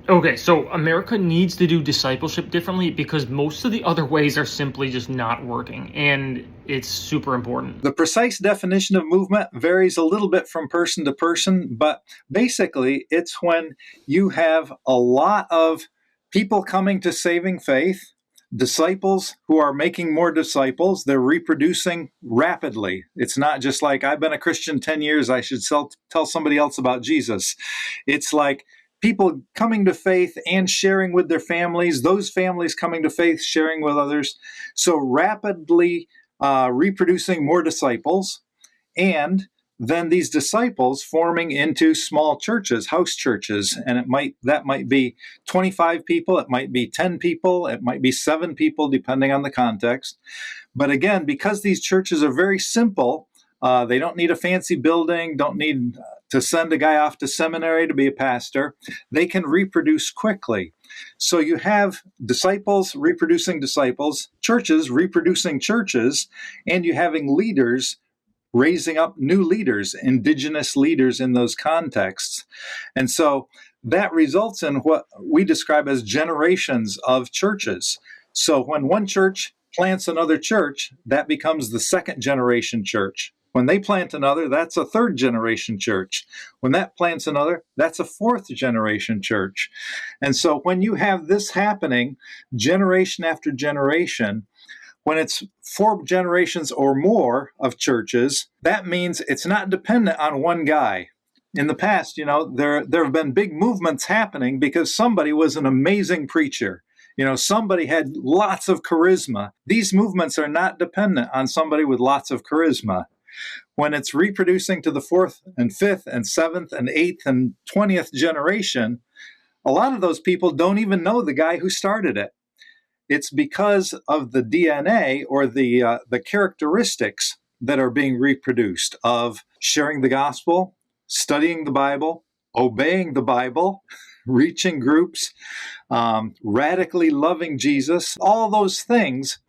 Okay, so America needs to do discipleship differently because most of the other ways are simply just not working, and it's super important. The precise definition of movement varies a little bit from person to person, but basically, it's when you have a lot of people coming to saving faith, disciples who are making more disciples, they're reproducing rapidly. It's not just like, I've been a Christian 10 years, I should tell somebody else about Jesus. It's like, people coming to faith and sharing with their families, those families coming to faith, sharing with others. So rapidly reproducing more disciples, and then these disciples forming into small churches, house churches, and that might be 25 people, it might be 10 people, it might be 7 people, depending on the context. But again, because these churches are very simple, they don't need a fancy building, don't need to send a guy off to seminary to be a pastor. They can reproduce quickly. So you have disciples reproducing disciples, churches reproducing churches, and you having leaders raising up new leaders, indigenous leaders in those contexts. And so that results in what we describe as generations of churches. So when one church plants another church, that becomes the second generation church. When they plant another, that's a third generation church. When that plants another, that's a fourth generation church. And so when you have this happening generation after generation, when it's 4 generations or more of churches, that means it's not dependent on one guy. In the past, there have been big movements happening because somebody was an amazing preacher. Somebody had lots of charisma. These movements are not dependent on somebody with lots of charisma. When it's reproducing to the 4th and 5th and 7th and 8th and 20th generation, a lot of those people don't even know the guy who started it. It's because of the DNA or the characteristics that are being reproduced of sharing the gospel, studying the Bible, obeying the Bible, reaching groups, radically loving Jesus. All those things,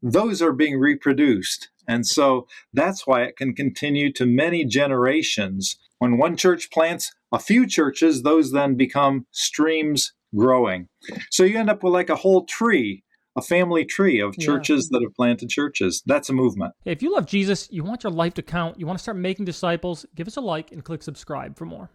those are being reproduced. And so that's why it can continue to many generations. When one church plants a few churches, those then become streams growing. So you end up with like a whole tree, a family tree of Yeah. churches that have planted churches. That's a movement. If you love Jesus, you want your life to count, you want to start making disciples, give us a like and click subscribe for more.